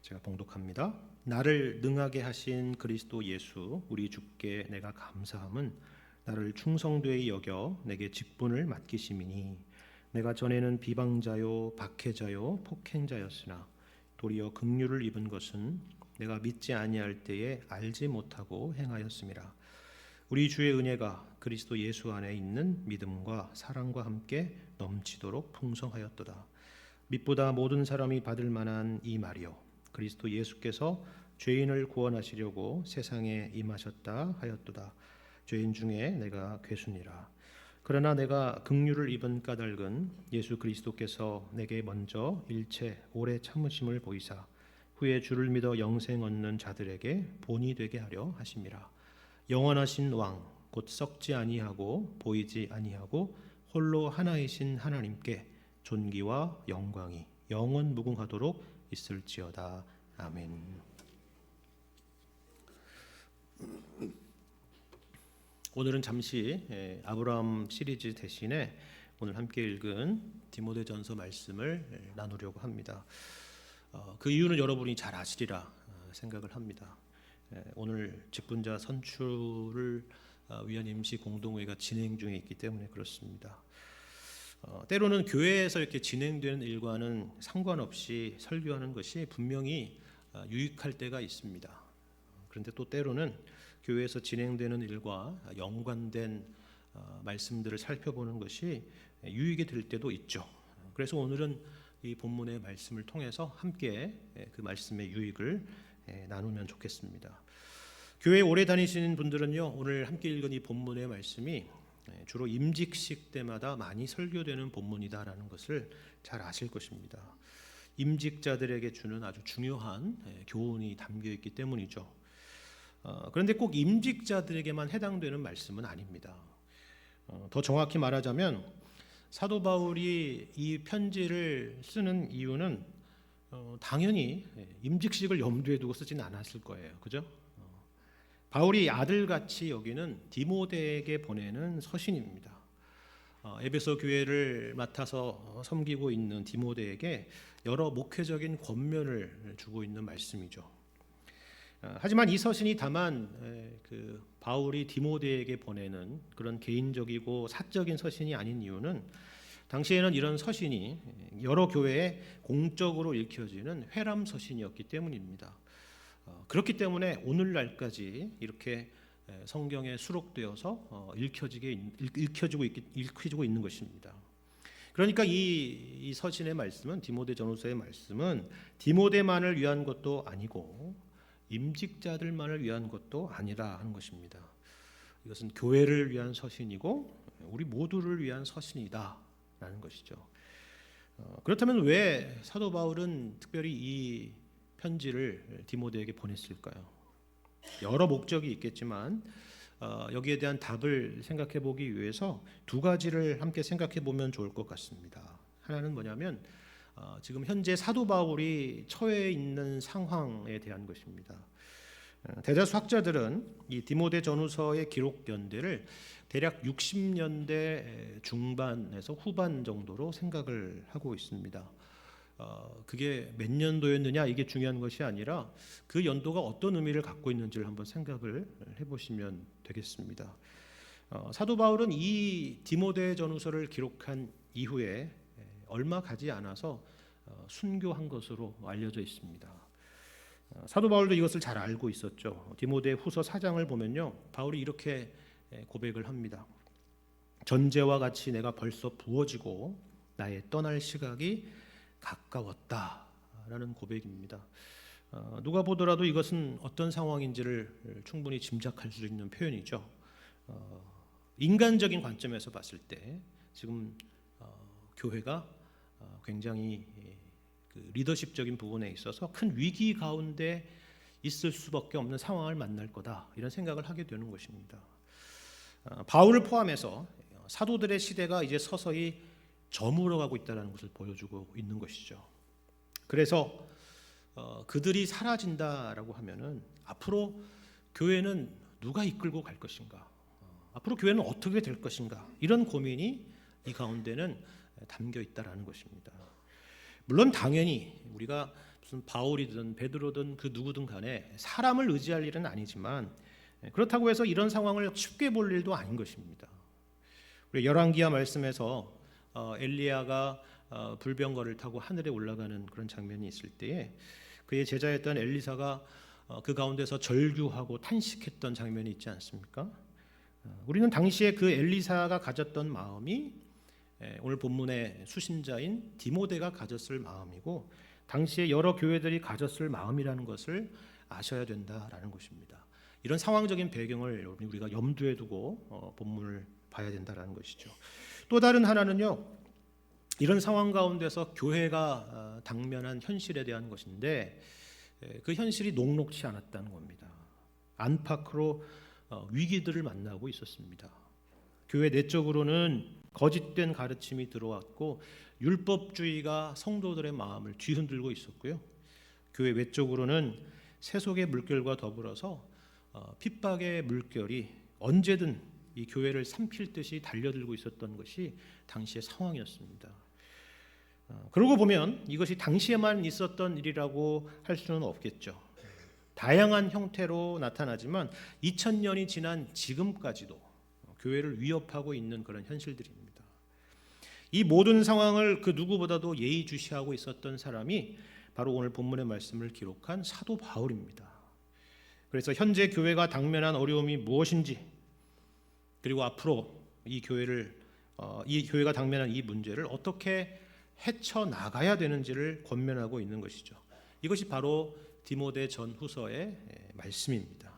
제가 봉독합니다. 나를 능하게 하신 그리스도 예수 우리 주께 내가 감사함은 나를 충성되이 여겨 내게 직분을 맡기심이니 내가 전에는 비방자요 박해자요 폭행자였으나 도리어 긍휼을 입은 것은 내가 믿지 아니할 때에 알지 못하고 행하였음이라. 우리 주의 은혜가 그리스도 예수 안에 있는 믿음과 사랑과 함께 넘치도록 풍성하였도다. mit보다 모든 사람이 받을 만한 이 말이요 그리스도 예수께서 죄인을 구원하시려고 세상에 임하셨다 하였도다. 죄인 중에 내가 괴순이라. 그러나 내가 긍휼을 입은 까닭은 예수 그리스도께서 내게 먼저 일체 오래 참으심을 보이사 후에 주를 믿어 영생 얻는 자들에게 본이 되게 하려 하심이라. 영원하신 왕 곧 썩지 아니하고 보이지 아니하고 홀로 하나이신 하나님께 존귀와 영광이 영원 무궁하도록 있을지어다. 아멘. 오늘은 잠시 아브라함 시리즈 대신에 오늘 함께 읽은 디모데전서 말씀을 나누려고 합니다. 그 이유는 여러분이 잘 아시리라 생각을 합니다. 오늘 직분자 선출을 위한 임시 공동회의가 진행 중에 있기 때문에 그렇습니다. 때로는 교회에서 이렇게 진행되는 일과는 상관없이 설교하는 것이 분명히 유익할 때가 있습니다. 그런데 또 때로는 교회에서 진행되는 일과 연관된 말씀들을 살펴보는 것이 유익이 될 때도 있죠. 그래서 오늘은 이 본문의 말씀을 통해서 함께 그 말씀의 유익을 나누면 좋겠습니다. 교회 오래 다니시는 분들은요, 오늘 함께 읽은 이 본문의 말씀이 주로 임직식 때마다 많이 설교되는 본문이다라는 것을 잘 아실 것입니다. 임직자들에게 주는 아주 중요한 교훈이 담겨 있기 때문이죠. 그런데 꼭 임직자들에게만 해당되는 말씀은 아닙니다. 더 정확히 말하자면 사도 바울이 이 편지를 쓰는 이유는 당연히 임직식을 염두에 두고 쓰지는 않았을 거예요. 그죠? 바울이 아들같이 여기는 디모데에게 보내는 서신입니다. 에베소 교회를 맡아서 섬기고 있는 디모데에게 여러 목회적인 권면을 주고 있는 말씀이죠. 하지만 이 서신이 다만 그 바울이 디모데에게 보내는 그런 개인적이고 사적인 서신이 아닌 이유는 당시에는 이런 서신이 여러 교회에 공적으로 읽혀지는 회람 서신이었기 때문입니다. 그렇기 때문에 오늘날까지 이렇게 성경에 수록되어서 읽혀지고 있는 것입니다. 그러니까 이 서신의 말씀은 디모데전후서의 말씀은 디모데만을 위한 것도 아니고 임직자들만을 위한 것도 아니라 하는 것입니다. 이것은 교회를 위한 서신이고 우리 모두를 위한 서신이다라는 것이죠. 그렇다면 왜 사도 바울은 특별히 이 편지를 디모데에게 보냈을까요? 여러 목적이 있겠지만 여기에 대한 답을 생각해 보기 위해서 두 가지를 함께 생각해 보면 좋을 것 같습니다. 하나는 뭐냐면 지금 현재 사도 바울이 처해 있는 상황에 대한 것입니다. 대다수 학자들은 이 디모데 전후서의 기록 연대를 대략 60년대 중반에서 후반 정도로 생각을 하고 있습니다. 그게 몇 년도였느냐 이게 중요한 것이 아니라 그 연도가 어떤 의미를 갖고 있는지를 한번 생각을 해보시면 되겠습니다. 사도 바울은 이 디모데 전후서를 기록한 이후에 얼마 가지 않아서 순교한 것으로 알려져 있습니다. 사도 바울도 이것을 잘 알고 있었죠. 디모데 후서 4장을 보면요, 바울이 이렇게 고백을 합니다. 전제와 같이 내가 벌써 부어지고 나의 떠날 시각이 가까웠다라는 고백입니다. 누가 보더라도 이것은 어떤 상황인지를 충분히 짐작할 수 있는 표현이죠. 인간적인 관점에서 봤을 때 지금 교회가 굉장히 그 리더십적인 부분에 있어서 큰 위기 가운데 있을 수밖에 없는 상황을 만날 거다 이런 생각을 하게 되는 것입니다. 바울을 포함해서 사도들의 시대가 이제 서서히 저물어가고 있다는 것을 보여주고 있는 것이죠. 그래서 그들이 사라진다라고 하면은 앞으로 교회는 누가 이끌고 갈 것인가? 앞으로 교회는 어떻게 될 것인가? 이런 고민이 이 가운데는 담겨 있다라는 것입니다. 물론 당연히 우리가 무슨 바울이든 베드로든 그 누구든 간에 사람을 의지할 일은 아니지만 그렇다고 해서 이런 상황을 쉽게 볼 일도 아닌 것입니다. 우리 열왕기하 말씀에서 엘리야가 불병거를 타고 하늘에 올라가는 그런 장면이 있을 때에 그의 제자였던 엘리사가 그 가운데서 절규하고 탄식했던 장면이 있지 않습니까? 우리는 당시에 그 엘리사가 가졌던 마음이 오늘 본문의 수신자인 디모데가 가졌을 마음이고 당시에 여러 교회들이 가졌을 마음이라는 것을 아셔야 된다라는 것입니다. 이런 상황적인 배경을 우리가 염두에 두고 본문을 봐야 된다라는 것이죠. 또 다른 하나는요, 이런 상황 가운데서 교회가 당면한 현실에 대한 것인데 그 현실이 녹록치 않았다는 겁니다. 안팎으로 위기들을 만나고 있었습니다. 교회 내적으로는 거짓된 가르침이 들어왔고 율법주의가 성도들의 마음을 뒤흔들고 있었고요. 교회 외적으로는 세속의 물결과 더불어서 핍박의 물결이 언제든 이 교회를 삼킬 듯이 달려들고 있었던 것이 당시의 상황이었습니다. 그러고 보면 이것이 당시에만 있었던 일이라고 할 수는 없겠죠. 다양한 형태로 나타나지만 2000년이 지난 지금까지도 교회를 위협하고 있는 그런 현실들입니다. 이 모든 상황을 그 누구보다도 예의주시하고 있었던 사람이 바로 오늘 본문의 말씀을 기록한 사도 바울입니다. 그래서 현재 교회가 당면한 어려움이 무엇인지, 그리고 앞으로 이 교회가 당면한 이 문제를 어떻게 헤쳐나가야 되는지를 권면하고 있는 것이죠. 이것이 바로 디모데 전후서의 말씀입니다.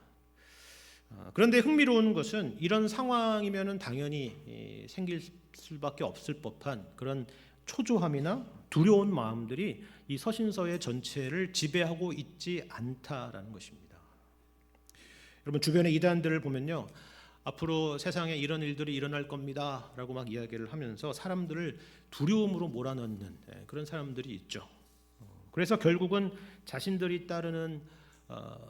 그런데 흥미로운 것은 이런 상황이면은 당연히 생길 수밖에 없을 법한 그런 초조함이나 두려운 마음들이 이 서신서의 전체를 지배하고 있지 않다라는 것입니다. 여러분 주변의 이단들을 보면요, 앞으로 세상에 이런 일들이 일어날 겁니다 라고 막 이야기를 하면서 사람들을 두려움으로 몰아넣는 그런 사람들이 있죠. 그래서 결국은 자신들이 따르는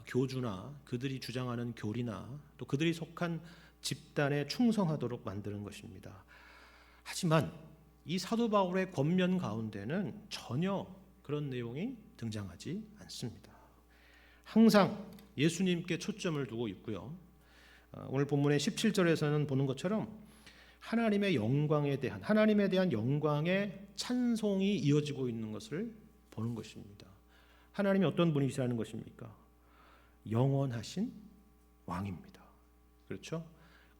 교주나 그들이 주장하는 교리나 또 그들이 속한 집단에 충성하도록 만드는 것입니다. 하지만 이 사도 바울의 권면 가운데는 전혀 그런 내용이 등장하지 않습니다. 항상 예수님께 초점을 두고 있고요. 오늘 본문의 17절에서는 보는 것처럼 하나님에 대한 영광의 찬송이 이어지고 있는 것을 보는 것입니다. 하나님이 어떤 분이시라는 것입니까? 영원하신 왕입니다. 그렇죠?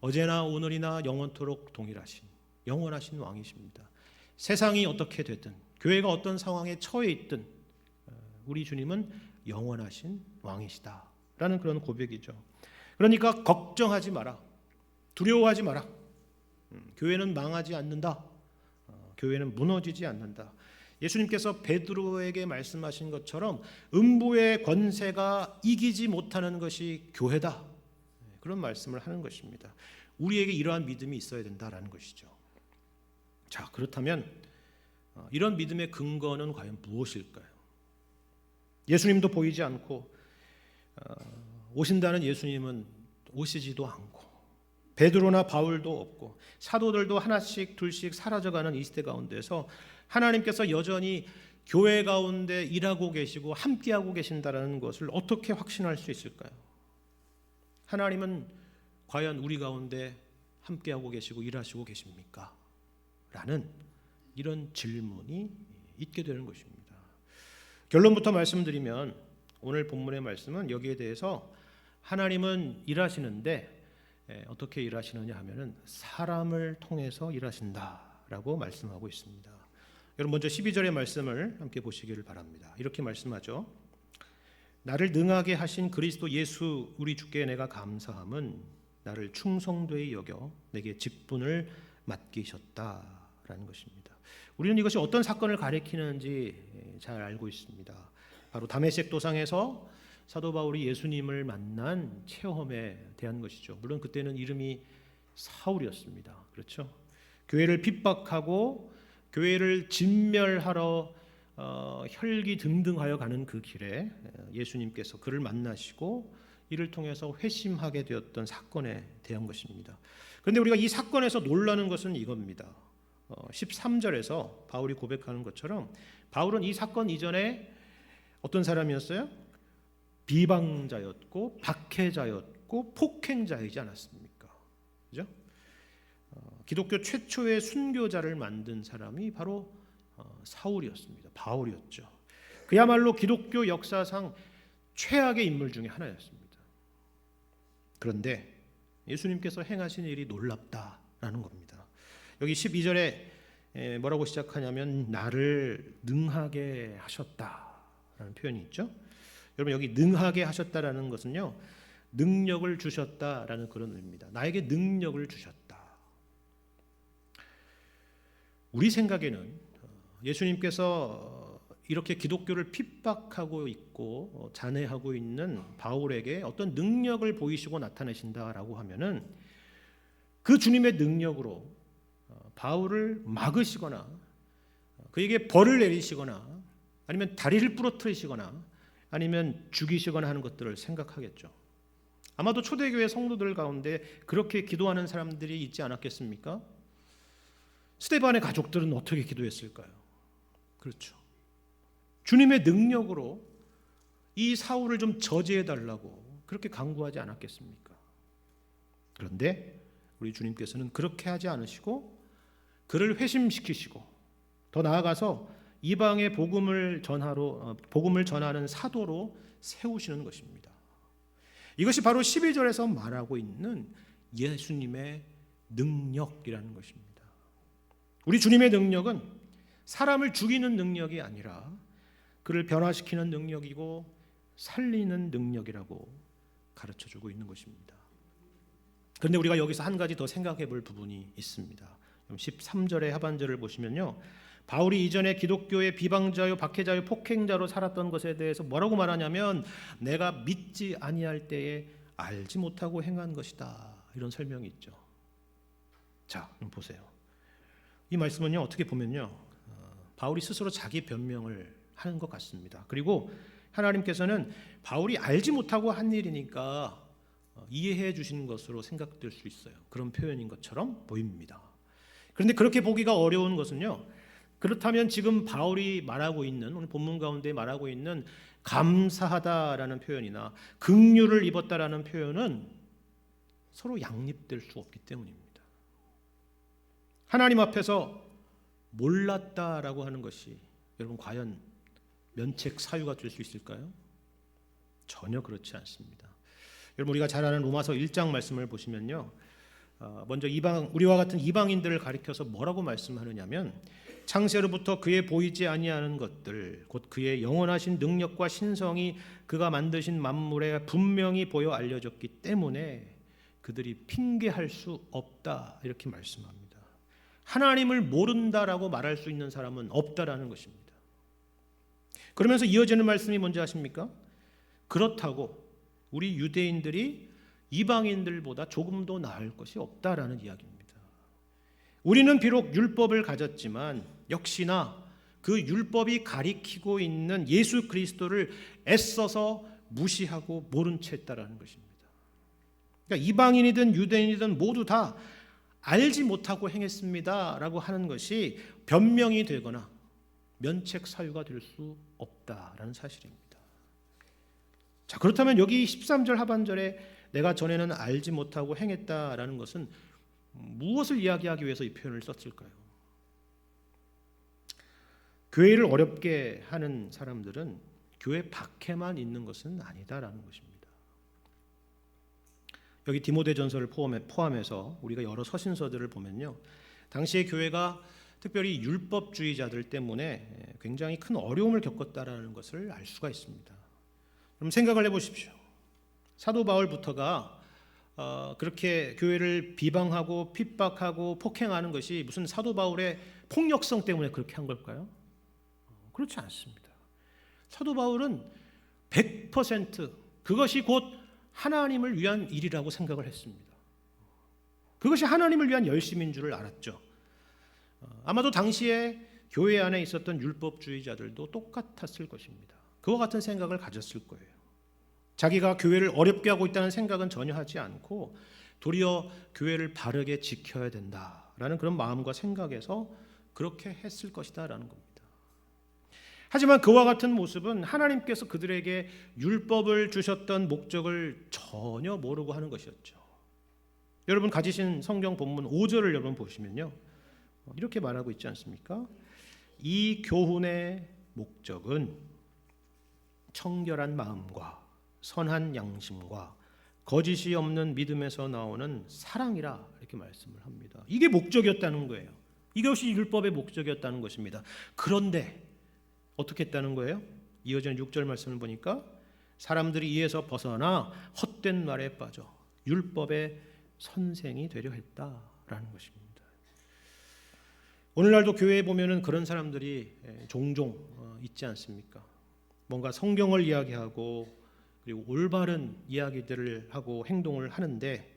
어제나 오늘이나 영원토록 동일하신 영원하신 왕이십니다. 세상이 어떻게 되든 교회가 어떤 상황에 처해 있든 우리 주님은 영원하신 왕이시다라는 그런 고백이죠. 그러니까 걱정하지 마라, 두려워하지 마라. 교회는 망하지 않는다. 교회는 무너지지 않는다. 예수님께서 베드로에게 말씀하신 것처럼 음부의 권세가 이기지 못하는 것이 교회다. 그런 말씀을 하는 것입니다. 우리에게 이러한 믿음이 있어야 된다라는 것이죠. 자, 그렇다면 이런 믿음의 근거는 과연 무엇일까요? 예수님도 보이지 않고 오신다는 예수님은 오시지도 않고 베드로나 바울도 없고 사도들도 하나씩 둘씩 사라져가는 이 시대 가운데서 하나님께서 여전히 교회 가운데 일하고 계시고 함께하고 계신다는 것을 어떻게 확신할 수 있을까요? 하나님은 과연 우리 가운데 함께하고 계시고 일하시고 계십니까? 라는 이런 질문이 있게 되는 것입니다. 결론부터 말씀드리면 오늘 본문의 말씀은 여기에 대해서 하나님은 일하시는데 어떻게 일하시느냐 하면은 사람을 통해서 일하신다라고 말씀하고 있습니다. 여러분 먼저 12절의 말씀을 함께 보시기를 바랍니다. 이렇게 말씀하죠. 나를 능하게 하신 그리스도 예수 우리 주께 내가 감사함은 나를 충성되이 여겨 내게 직분을 맡기셨다라는 것입니다. 우리는 이것이 어떤 사건을 가리키는지 잘 알고 있습니다. 바로 다메섹 도상에서 사도 바울이 예수님을 만난 체험에 대한 것이죠. 물론 그때는 이름이 사울이었습니다. 그렇죠? 교회를 핍박하고 교회를 진멸하러 혈기등등하여 가는 그 길에 예수님께서 그를 만나시고 이를 통해서 회심하게 되었던 사건에 대한 것입니다. 그런데 우리가 이 사건에서 놀라는 것은 이겁니다. 13절에서 바울이 고백하는 것처럼 바울은 이 사건 이전에 어떤 사람이었어요? 비방자였고 박해자였고 폭행자이지 않았습니까? 그죠? 기독교 최초의 순교자를 만든 사람이 바로 사울이었습니다. 바울이었죠. 그야말로 기독교 역사상 최악의 인물 중에 하나였습니다. 그런데 예수님께서 행하신 일이 놀랍다라는 겁니다. 여기 12절에 뭐라고 시작하냐면 나를 능하게 하셨다라는 표현이 있죠. 여러분 여기 능하게 하셨다라는 것은요, 능력을 주셨다라는 그런 의미입니다. 나에게 능력을 주셨다. 우리 생각에는 예수님께서 이렇게 기독교를 핍박하고 있고 잔해하고 있는 바울에게 어떤 능력을 보이시고 나타내신다라고 하면은 그 주님의 능력으로 바울을 막으시거나 그에게 벌을 내리시거나 아니면 다리를 부러뜨리시거나 아니면 죽이시거나 하는 것들을 생각하겠죠. 아마도 초대교회 성도들 가운데 그렇게 기도하는 사람들이 있지 않았겠습니까? 스데반의 가족들은 어떻게 기도했을까요? 그렇죠. 주님의 능력으로 이 사울을 좀 저지해달라고 그렇게 간구하지 않았겠습니까? 그런데 우리 주님께서는 그렇게 하지 않으시고 그를 회심시키시고 더 나아가서 이방의 복음을 전하는 사도로 세우시는 것입니다. 이것이 바로 12절에서 말하고 있는 예수님의 능력이라는 것입니다. 우리 주님의 능력은 사람을 죽이는 능력이 아니라 그를 변화시키는 능력이고 살리는 능력이라고 가르쳐주고 있는 것입니다. 그런데 우리가 여기서 한 가지 더 생각해 볼 부분이 있습니다. 13절의 하반절을 보시면요, 바울이 이전에 기독교의 비방자요 박해자요 폭행자로 살았던 것에 대해서 뭐라고 말하냐면 내가 믿지 아니할 때에 알지 못하고 행한 것이다, 이런 설명이 있죠. 자, 그럼 보세요. 이 말씀은요, 어떻게 보면요, 바울이 스스로 자기 변명을 하는 것 같습니다. 그리고 하나님께서는 바울이 알지 못하고 한 일이니까 이해해 주시는 것으로 생각될 수 있어요. 그런 표현인 것처럼 보입니다. 그런데 그렇게 보기가 어려운 것은요, 그렇다면 지금 바울이 말하고 있는, 오늘 본문 가운데 말하고 있는 감사하다라는 표현이나 긍휼을 입었다라는 표현은 서로 양립될 수 없기 때문입니다. 하나님 앞에서 몰랐다라고 하는 것이 여러분 과연 면책 사유가 될 수 있을까요? 전혀 그렇지 않습니다. 여러분 우리가 잘 아는 로마서 1장 말씀을 보시면요, 먼저 우리와 같은 이방인들을 가리켜서 뭐라고 말씀하느냐면 창세로부터 그의 보이지 아니하는 것들 곧 그의 영원하신 능력과 신성이 그가 만드신 만물에 분명히 보여 알려졌기 때문에 그들이 핑계할 수 없다, 이렇게 말씀합니다. 하나님을 모른다라고 말할 수 있는 사람은 없다라는 것입니다. 그러면서 이어지는 말씀이 뭔지 아십니까? 그렇다고 우리 유대인들이 이방인들보다 조금 더 나을 것이 없다라는 이야기입니다. 우리는 비록 율법을 가졌지만 역시나 그 율법이 가리키고 있는 예수 그리스도를 애써서 무시하고 모른 채 했다라는 것입니다. 그러니까 이방인이든 유대인이든 모두 다 알지 못하고 행했습니다라고 하는 것이 변명이 되거나 면책 사유가 될 수 없다라는 사실입니다. 자, 그렇다면 여기 13절 하반절에 내가 전에는 알지 못하고 행했다라는 것은 무엇을 이야기하기 위해서 이 표현을 썼을까요? 교회를 어렵게 하는 사람들은 교회 밖에만 있는 것은 아니다라는 것입니다. 여기 디모데전서를 포함해서 우리가 여러 서신서들을 보면요, 당시의 교회가 특별히 율법주의자들 때문에 굉장히 큰 어려움을 겪었다라는 것을 알 수가 있습니다. 그럼 생각을 해보십시오. 사도 바울부터가 그렇게 교회를 비방하고 핍박하고 폭행하는 것이 무슨 사도 바울의 폭력성 때문에 그렇게 한 걸까요? 그렇지 않습니다. 사도 바울은 100% 그것이 곧 하나님을 위한 일이라고 생각을 했습니다. 그것이 하나님을 위한 열심인 줄을 알았죠. 아마도 당시에 교회 안에 있었던 율법주의자들도 똑같았을 것입니다. 그와 같은 생각을 가졌을 거예요. 자기가 교회를 어렵게 하고 있다는 생각은 전혀 하지 않고 도리어 교회를 바르게 지켜야 된다라는 그런 마음과 생각에서 그렇게 했을 것이다라는 겁니다. 하지만 그와 같은 모습은 하나님께서 그들에게 율법을 주셨던 목적을 전혀 모르고 하는 것이었죠. 여러분 가지신 성경 본문 5절을 여러분 보시면요, 이렇게 말하고 있지 않습니까? 이 교훈의 목적은 청결한 마음과 선한 양심과 거짓이 없는 믿음에서 나오는 사랑이라 이렇게 말씀을 합니다. 이게 목적이었다는 거예요. 이것이 율법의 목적이었다는 것입니다. 그런데 어떻게 했다는 거예요? 이어지는 6절 말씀을 보니까 사람들이 이에서 벗어나 헛된 말에 빠져 율법의 선생이 되려 했다라는 것입니다. 오늘날도 교회에 보면은 그런 사람들이 종종 있지 않습니까? 뭔가 성경을 이야기하고 그리고 올바른 이야기들을 하고 행동을 하는데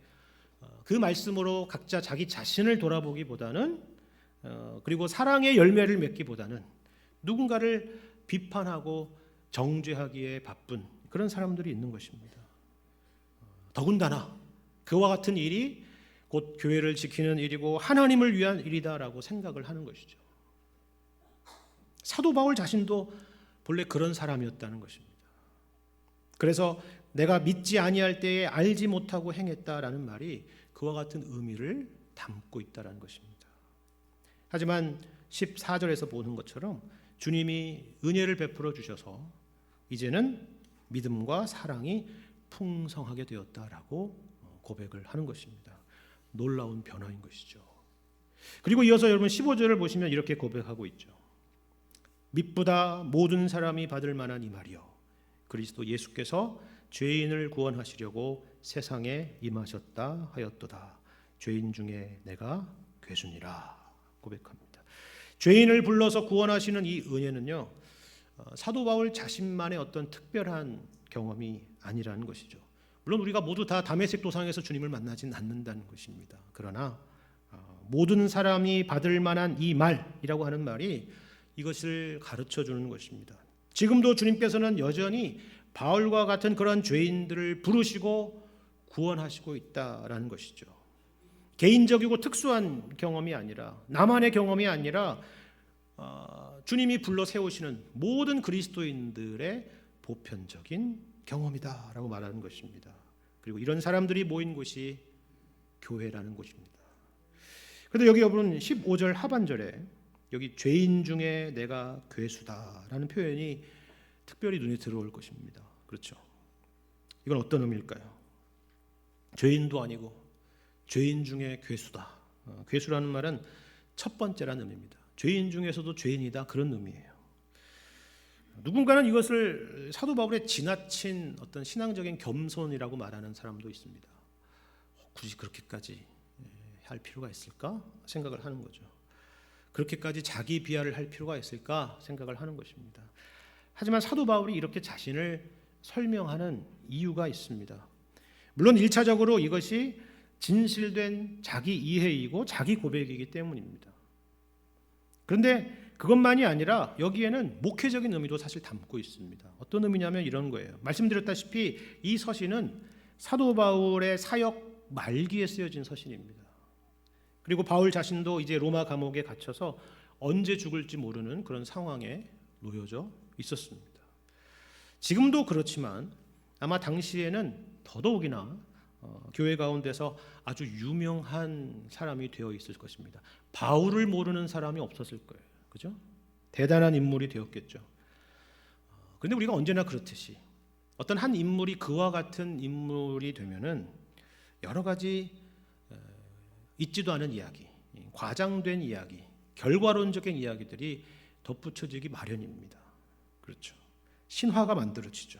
그 말씀으로 각자 자기 자신을 돌아보기보다는 그리고 사랑의 열매를 맺기보다는 누군가를 비판하고 정죄하기에 바쁜 그런 사람들이 있는 것입니다. 더군다나 그와 같은 일이 곧 교회를 지키는 일이고 하나님을 위한 일이다라고 생각을 하는 것이죠. 사도 바울 자신도 본래 그런 사람이었다는 것입니다. 그래서 내가 믿지 아니할 때에 알지 못하고 행했다라는 말이 그와 같은 의미를 담고 있다는 것입니다. 하지만 14절에서 보는 것처럼 주님이 은혜를 베풀어 주셔서 이제는 믿음과 사랑이 풍성하게 되었다라고 고백을 하는 것입니다. 놀라운 변화인 것이죠. 그리고 이어서 여러분 15절을 보시면 이렇게 고백하고 있죠. 믿보다 모든 사람이 받을 만한 이 말이요 그리스도 예수께서 죄인을 구원하시려고 세상에 임하셨다 하였도다. 죄인 중에 내가 괴순이라 고백합니다. 죄인을 불러서 구원하시는 이 은혜는요, 사도 바울 자신만의 어떤 특별한 경험이 아니라는 것이죠. 물론 우리가 모두 다 다메섹 도상에서 주님을 만나진 않는다는 것입니다. 그러나 모든 사람이 받을 만한 이 말이라고 하는 말이 이것을 가르쳐 주는 것입니다. 지금도 주님께서는 여전히 바울과 같은 그런 죄인들을 부르시고 구원하시고 있다라는 것이죠. 개인적이고 특수한 경험이 아니라 나만의 경험이 아니라 주님이 불러 세우시는 모든 그리스도인들의 보편적인 경험이다라고 말하는 것입니다. 그리고 이런 사람들이 모인 곳이 교회라는 곳입니다. 그런데 여기 여러분 15절 하반절에 여기 죄인 중에 내가 괴수다라는 표현이 특별히 눈에 들어올 것입니다. 그렇죠? 이건 어떤 의미일까요? 죄인도 아니고 죄인 중에 괴수다. 괴수라는 말은 첫 번째라는 의미입니다. 죄인 중에서도 죄인이다 그런 의미예요. 누군가는 이것을 사도 바울의 지나친 어떤 신앙적인 겸손이라고 말하는 사람도 있습니다. 굳이 그렇게까지 할 필요가 있을까 생각을 하는 거죠. 그렇게까지 자기 비하를 할 필요가 있을까 생각을 하는 것입니다. 하지만 사도 바울이 이렇게 자신을 설명하는 이유가 있습니다. 물론 1차적으로 이것이 진실된 자기 이해이고 자기 고백이기 때문입니다. 그런데 그것만이 아니라 여기에는 목회적인 의미도 사실 담고 있습니다. 어떤 의미냐면 이런 거예요. 말씀드렸다시피 이 서신은 사도 바울의 사역 말기에 쓰여진 서신입니다. 그리고 바울 자신도 이제 로마 감옥에 갇혀서 언제 죽을지 모르는 그런 상황에 놓여져 있었습니다. 지금도 그렇지만 아마 당시에는 더더욱이나 교회 가운데서 아주 유명한 사람이 되어 있을 것입니다. 바울을 모르는 사람이 없었을 거예요. 그죠? 대단한 인물이 되었겠죠. 그런데 우리가 언제나 그렇듯이 어떤 한 인물이 그와 같은 인물이 되면은 여러 가지 있지도 않은 이야기, 과장된 이야기, 결과론적인 이야기들이 덧붙여지기 마련입니다. 그렇죠. 신화가 만들어지죠.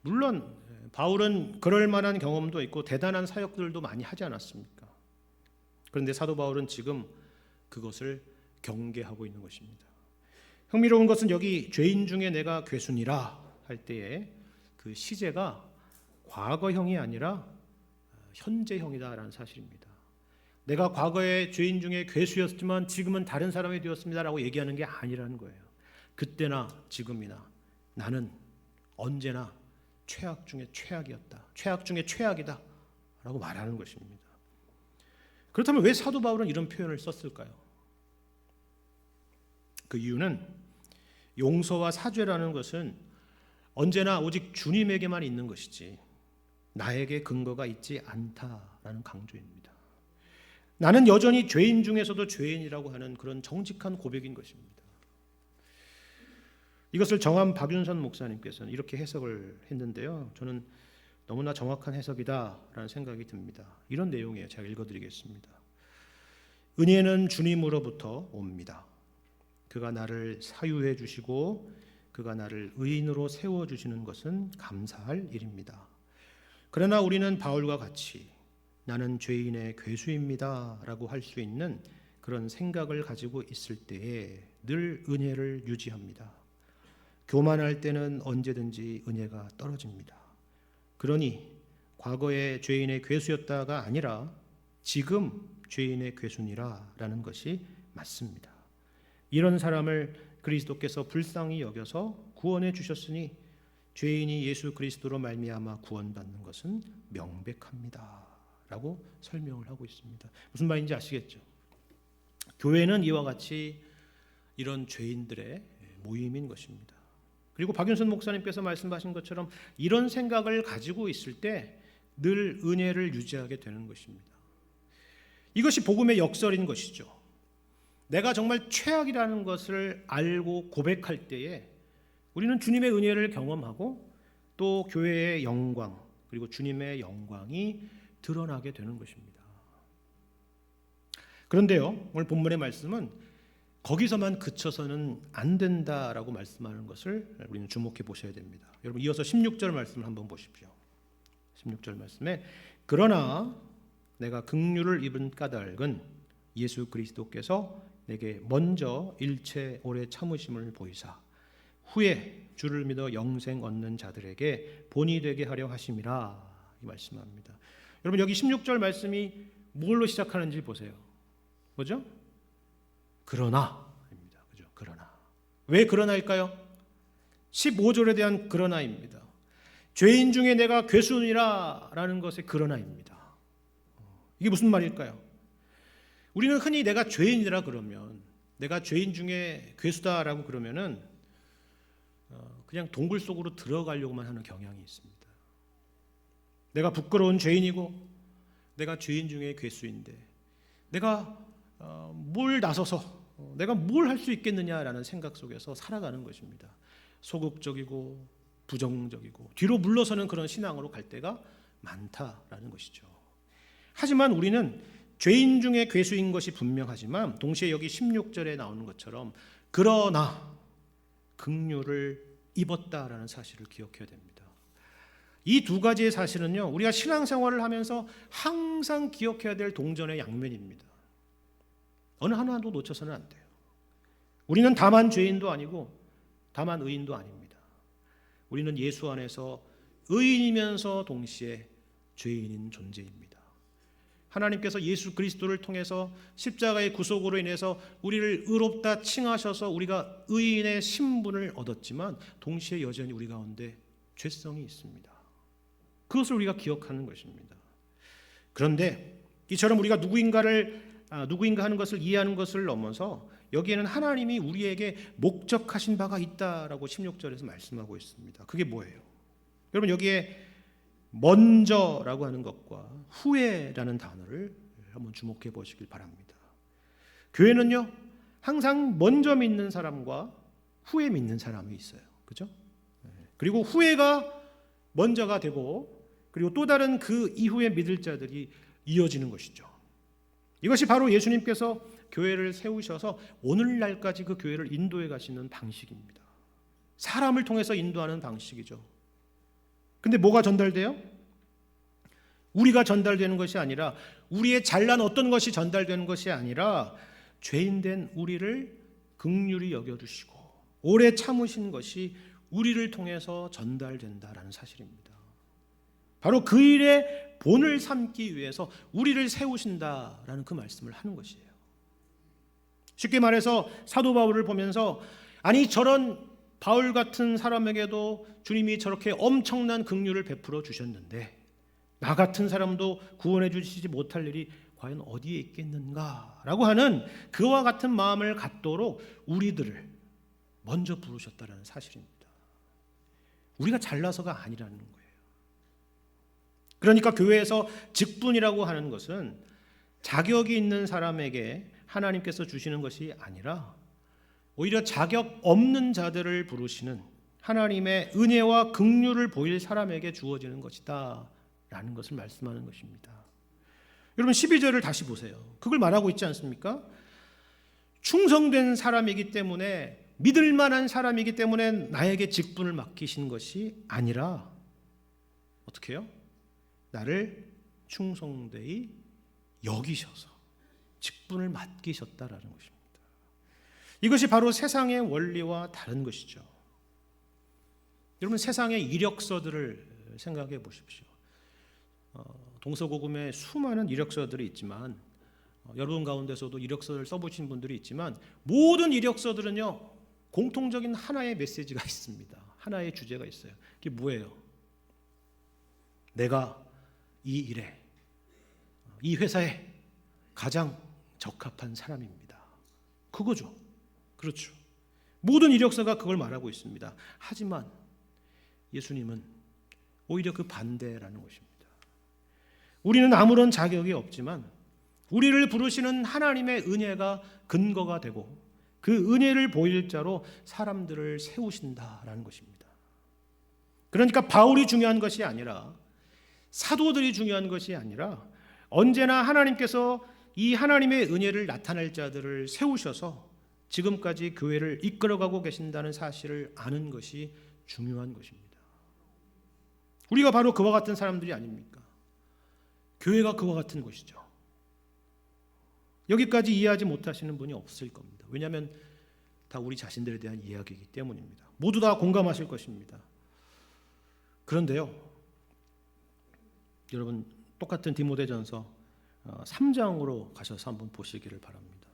물론 바울은 그럴 만한 경험도 있고 대단한 사역들도 많이 하지 않았습니까? 그런데 사도 바울은 지금 그것을 경계하고 있는 것입니다. 흥미로운 것은 여기 죄인 중에 내가 괴순이라 할 때에 그 시제가 과거형이 아니라 현재형이다라는 사실입니다. 내가 과거에 죄인 중에 괴수였지만 지금은 다른 사람이 되었습니다라고 얘기하는 게 아니라는 거예요. 그때나 지금이나 나는 언제나 최악 중에 최악이었다. 최악 중에 최악이다 라고 말하는 것입니다. 그렇다면 왜 사도 바울은 이런 표현을 썼을까요? 그 이유는 용서와 사죄라는 것은 언제나 오직 주님에게만 있는 것이지 나에게 근거가 있지 않다라는 강조입니다. 나는 여전히 죄인 중에서도 죄인이라고 하는 그런 정직한 고백인 것입니다. 이것을 정함 박윤선 목사님께서는 이렇게 해석을 했는데요. 저는 너무나 정확한 해석이다라는 생각이 듭니다. 이런 내용이에요. 제가 읽어드리겠습니다. 은혜는 주님으로부터 옵니다. 그가 나를 사유해 주시고 그가 나를 의인으로 세워주시는 것은 감사할 일입니다. 그러나 우리는 바울과 같이 나는 죄인의 괴수입니다 라고 할 수 있는 그런 생각을 가지고 있을 때에 늘 은혜를 유지합니다. 교만할 때는 언제든지 은혜가 떨어집니다. 그러니 과거에 죄인의 괴수였다가 아니라 지금 죄인의 괴수니라 라는 것이 맞습니다. 이런 사람을 그리스도께서 불쌍히 여겨서 구원해 주셨으니 죄인이 예수 그리스도로 말미암아 구원받는 것은 명백합니다 라고 설명을 하고 있습니다. 무슨 말인지 아시겠죠? 교회는 이와 같이 이런 죄인들의 모임인 것입니다. 그리고 박윤선 목사님께서 말씀하신 것처럼 이런 생각을 가지고 있을 때 늘 은혜를 유지하게 되는 것입니다. 이것이 복음의 역설인 것이죠. 내가 정말 최악이라는 것을 알고 고백할 때에 우리는 주님의 은혜를 경험하고 또 교회의 영광 그리고 주님의 영광이 드러나게 되는 것입니다. 그런데요, 오늘 본문의 말씀은 거기서만 그쳐서는 안 된다라고 말씀하는 것을 우리는 주목해 보셔야 됩니다. 여러분 이어서 16절 말씀을 한번 보십시오. 16절 말씀에 그러나 내가 긍휼을 입은 까닭은 예수 그리스도께서 내게 먼저 일체 오래 참으심을 보이사 후에 주를 믿어 영생 얻는 자들에게 본이 되게 하려 하심이라 이 말씀합니다. 여러분 여기 16절 말씀이 뭘로 시작하는지 보세요. 뭐죠? 그러나입니다. 그죠? 그러나. 왜 그러나일까요? 15절에 대한 그러나입니다. 죄인 중에 내가 괴수니라 라는 것의 그러나입니다. 이게 무슨 말일까요? 우리는 흔히 내가 죄인이라 그러면 내가 죄인 중에 괴수다라고 그러면은 그냥 동굴 속으로 들어가려고만 하는 경향이 있습니다. 내가 부끄러운 죄인이고 내가 죄인 중에 괴수인데 내가 뭘 나서서 내가 뭘 할 수 있겠느냐라는 생각 속에서 살아가는 것입니다. 소극적이고 부정적이고 뒤로 물러서는 그런 신앙으로 갈 때가 많다라는 것이죠. 하지만 우리는 죄인 중에 괴수인 것이 분명하지만 동시에 여기 16절에 나오는 것처럼 그러나 긍휼을 입었다라는 사실을 기억해야 됩니다. 이 두 가지의 사실은요, 우리가 신앙생활을 하면서 항상 기억해야 될 동전의 양면입니다. 어느 하나도 놓쳐서는 안 돼요. 우리는 다만 죄인도 아니고 다만 의인도 아닙니다. 우리는 예수 안에서 의인이면서 동시에 죄인인 존재입니다. 하나님께서 예수 그리스도를 통해서 십자가의 구속으로 인해서 우리를 의롭다 칭하셔서 우리가 의인의 신분을 얻었지만 동시에 여전히 우리 가운데 죄성이 있습니다. 그것을 우리가 기억하는 것입니다. 그런데 이처럼 우리가 누구인가 하는 것을 이해하는 것을 넘어서 여기에는 하나님이 우리에게 목적하신 바가 있다라고 16절에서 말씀하고 있습니다. 그게 뭐예요? 여러분 여기에 먼저라고 하는 것과 후에라는 단어를 한번 주목해 보시길 바랍니다. 교회는요 항상 먼저 믿는 사람과 후에 믿는 사람이 있어요. 그죠? 그리고 후에가 먼저가 되고 그리고 또 다른 그 이후에 믿을 자들이 이어지는 것이죠. 이것이 바로 예수님께서 교회를 세우셔서 오늘날까지 그 교회를 인도해 가시는 방식입니다. 사람을 통해서 인도하는 방식이죠. 근데 뭐가 전달돼요? 우리가 전달되는 것이 아니라 우리의 잘난 어떤 것이 전달되는 것이 아니라 죄인된 우리를 긍휼히 여겨주시고 오래 참으신 것이 우리를 통해서 전달된다라는 사실입니다. 바로 그 일의 본을 삼기 위해서 우리를 세우신다라는 그 말씀을 하는 것이에요. 쉽게 말해서 사도 바울을 보면서 아니 저런 바울 같은 사람에게도 주님이 저렇게 엄청난 긍휼을 베풀어 주셨는데 나 같은 사람도 구원해 주시지 못할 일이 과연 어디에 있겠는가라고 하는 그와 같은 마음을 갖도록 우리들을 먼저 부르셨다는 사실입니다. 우리가 잘나서가 아니라는 거예요. 그러니까 교회에서 직분이라고 하는 것은 자격이 있는 사람에게 하나님께서 주시는 것이 아니라 오히려 자격 없는 자들을 부르시는 하나님의 은혜와 긍휼을 보일 사람에게 주어지는 것이다 라는 것을 말씀하는 것입니다. 여러분 12절을 다시 보세요. 그걸 말하고 있지 않습니까? 충성된 사람이기 때문에, 믿을 만한 사람이기 때문에 나에게 직분을 맡기신 것이 아니라 어떻게 해요? 나를 충성되이 여기셔서 직분을 맡기셨다라는 것입니다. 이것이 바로 세상의 원리와 다른 것이죠. 여러분 세상의 이력서들을 생각해 보십시오. 동서고금에 수많은 이력서들이 있지만 여러분 가운데서도 이력서를 써보신 분들이 있지만 모든 이력서들은요 공통적인 하나의 메시지가 있습니다. 하나의 주제가 있어요. 그게 뭐예요? 내가 이 일에, 이 회사에 가장 적합한 사람입니다. 그거죠. 그렇죠. 모든 이력서가 그걸 말하고 있습니다. 하지만 예수님은 오히려 그 반대라는 것입니다. 우리는 아무런 자격이 없지만 우리를 부르시는 하나님의 은혜가 근거가 되고 그 은혜를 보일 자로 사람들을 세우신다라는 것입니다. 그러니까 바울이 중요한 것이 아니라, 사도들이 중요한 것이 아니라 언제나 하나님께서 이 하나님의 은혜를 나타낼 자들을 세우셔서 지금까지 교회를 이끌어가고 계신다는 사실을 아는 것이 중요한 것입니다. 우리가 바로 그와 같은 사람들이 아닙니까? 교회가 그와 같은 곳이죠. 여기까지 이해하지 못하시는 분이 없을 겁니다. 왜냐하면 다 우리 자신들에 대한 이야기이기 때문입니다. 모두 다 공감하실 것입니다. 그런데요, 여러분 똑같은 디모데전서 3장으로 가셔서 한번 보시기를 바랍니다.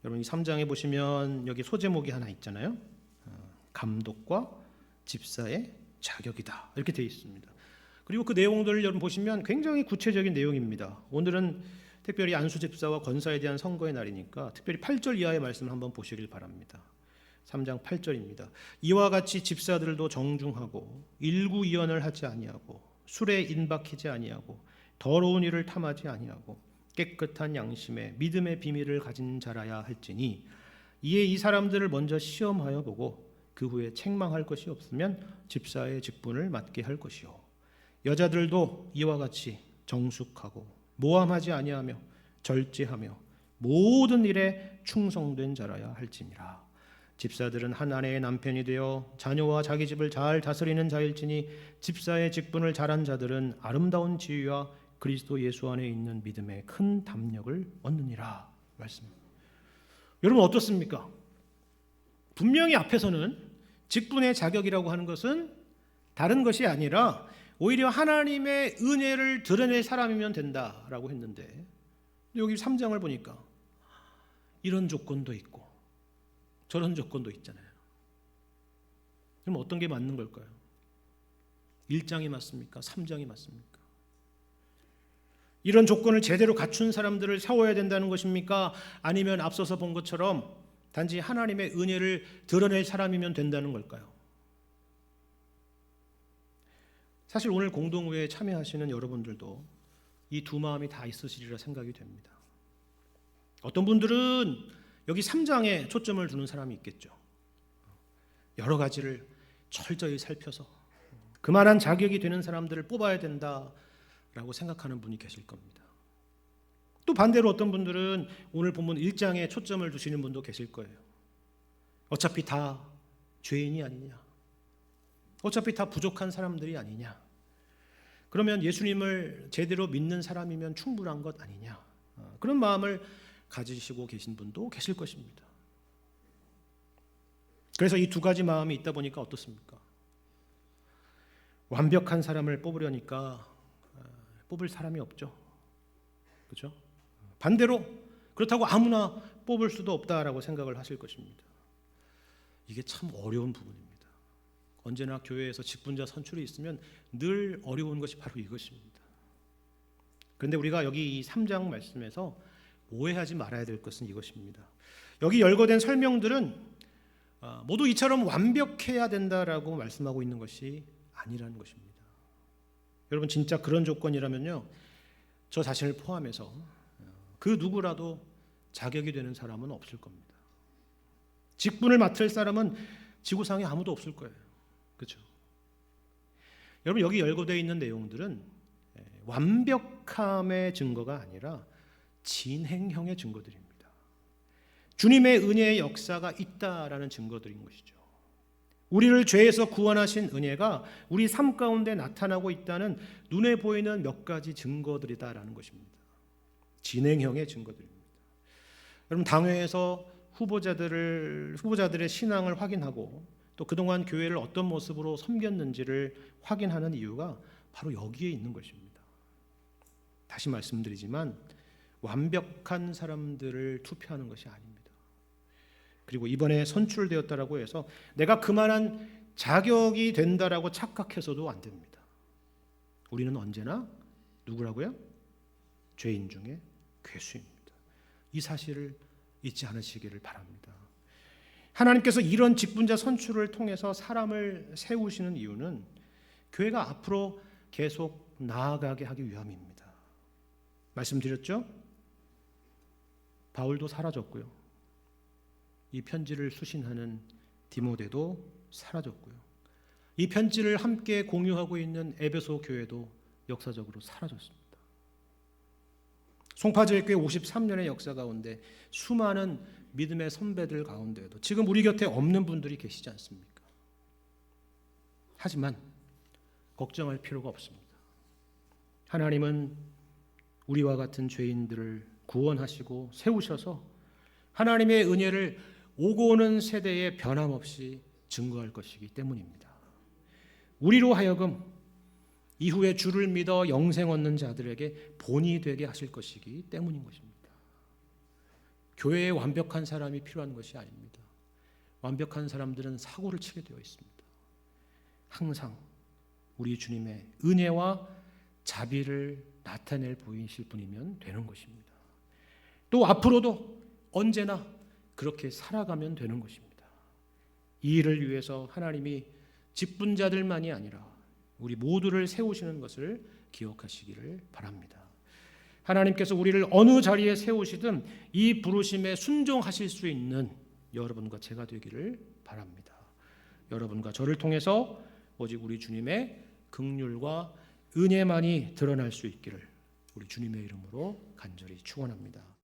여러분 이 3장에 보시면 여기 소제목이 하나 있잖아요. 감독과 집사의 자격이다 이렇게 되어 있습니다. 그리고 그 내용들을 여러분 보시면 굉장히 구체적인 내용입니다. 오늘은 특별히 안수 집사와 권사에 대한 선거의 날이니까 특별히 8절 이하의 말씀을 한번 보시길 바랍니다. 3장 8절입니다. 이와 같이 집사들도 정중하고 일구이연을 하지 아니하고 술에 인박히지 아니하고 더러운 일을 탐하지 아니하고 깨끗한 양심에 믿음의 비밀을 가진 자라야 할지니 이에 이 사람들을 먼저 시험하여 보고 그 후에 책망할 것이 없으면 집사의 직분을 맡게 할 것이요 여자들도 이와 같이 정숙하고 모함하지 아니하며 절제하며 모든 일에 충성된 자라야 할지니라. 집사들은 한 아내의 남편이 되어 자녀와 자기 집을 잘 다스리는 자일지니 집사의 직분을 잘한 자들은 아름다운 지위와 그리스도 예수 안에 있는 믿음의 큰 담력을 얻느니라. 말씀. 여러분 어떻습니까? 분명히 앞에서는 직분의 자격이라고 하는 것은 다른 것이 아니라 오히려 하나님의 은혜를 드러낼 사람이면 된다라고 했는데 여기 3장을 보니까 이런 조건도 있고 저런 조건도 있잖아요. 그럼 어떤 게 맞는 걸까요? 1장이 맞습니까? 3장이 맞습니까? 이런 조건을 제대로 갖춘 사람들을 세워야 된다는 것입니까? 아니면 앞서서 본 것처럼 단지 하나님의 은혜를 드러낼 사람이면 된다는 걸까요? 사실 오늘 공동회에 참여하시는 여러분들도 이 두 마음이 다 있으시리라 생각이 됩니다. 어떤 분들은 여기 3장에 초점을 두는 사람이 있겠죠. 여러 가지를 철저히 살펴서 그만한 자격이 되는 사람들을 뽑아야 된다라고 생각하는 분이 계실 겁니다. 또 반대로 어떤 분들은 오늘 본문 1장에 초점을 두시는 분도 계실 거예요. 어차피 다 죄인이 아니냐, 어차피 다 부족한 사람들이 아니냐, 그러면 예수님을 제대로 믿는 사람이면 충분한 것 아니냐, 그런 마음을 가지시고 계신 분도 계실 것입니다. 그래서 이 두 가지 마음이 있다 보니까 어떻습니까? 완벽한 사람을 뽑으려니까 뽑을 사람이 없죠. 그렇죠? 반대로 그렇다고 아무나 뽑을 수도 없다라고 생각을 하실 것입니다. 이게 참 어려운 부분입니다. 언제나 교회에서 직분자 선출이 있으면 늘 어려운 것이 바로 이것입니다. 그런데 우리가 여기 이 3장 말씀에서 오해하지 말아야 될 것은 이것입니다. 여기 열거된 설명들은 모두 이처럼 완벽해야 된다라고 말씀하고 있는 것이 아니라는 것입니다. 여러분 진짜 그런 조건이라면요, 저 자신을 포함해서 그 누구라도 자격이 되는 사람은 없을 겁니다. 직분을 맡을 사람은 지구상에 아무도 없을 거예요. 그렇죠? 여러분 여기 열거되어 있는 내용들은 완벽함의 증거가 아니라 진행형의 증거들입니다. 주님의 은혜의 역사가 있다라는 증거들인 것이죠. 우리를 죄에서 구원하신 은혜가 우리 삶 가운데 나타나고 있다는 눈에 보이는 몇 가지 증거들이다라는 것입니다. 진행형의 증거들입니다. 여러분 당회에서 후보자들의 신앙을 확인하고 또 그동안 교회를 어떤 모습으로 섬겼는지를 확인하는 이유가 바로 여기에 있는 것입니다. 다시 말씀드리지만 완벽한 사람들을 투표하는 것이 아닙니다. 그리고 이번에 선출되었다라고 해서 내가 그만한 자격이 된다라고 착각해서도 안 됩니다. 우리는 언제나 누구라고요? 죄인 중에 괴수입니다. 이 사실을 잊지 않으시기를 바랍니다. 하나님께서 이런 직분자 선출을 통해서 사람을 세우시는 이유는 교회가 앞으로 계속 나아가게 하기 위함입니다. 말씀드렸죠? 바울도 사라졌고요. 이 편지를 수신하는 디모데도 사라졌고요. 이 편지를 함께 공유하고 있는 에베소 교회도 역사적으로 사라졌습니다. 송파제일교회 53년의 역사 가운데 수많은 믿음의 선배들 가운데에도 지금 우리 곁에 없는 분들이 계시지 않습니까? 하지만 걱정할 필요가 없습니다. 하나님은 우리와 같은 죄인들을 구원하시고 세우셔서 하나님의 은혜를 오고 오는 세대에 변함없이 증거할 것이기 때문입니다. 우리로 하여금 이후에 주를 믿어 영생 얻는 자들에게 본이 되게 하실 것이기 때문인 것입니다. 교회에 완벽한 사람이 필요한 것이 아닙니다. 완벽한 사람들은 사고를 치게 되어 있습니다. 항상 우리 주님의 은혜와 자비를 나타낼 보이실 분이면 되는 것입니다. 또 앞으로도 언제나 그렇게 살아가면 되는 것입니다. 이 일을 위해서 하나님이 직분자들만이 아니라 우리 모두를 세우시는 것을 기억하시기를 바랍니다. 하나님께서 우리를 어느 자리에 세우시든 이 부르심에 순종하실 수 있는 여러분과 제가 되기를 바랍니다. 여러분과 저를 통해서 오직 우리 주님의 긍휼과 은혜만이 드러날 수 있기를 우리 주님의 이름으로 간절히 축원합니다.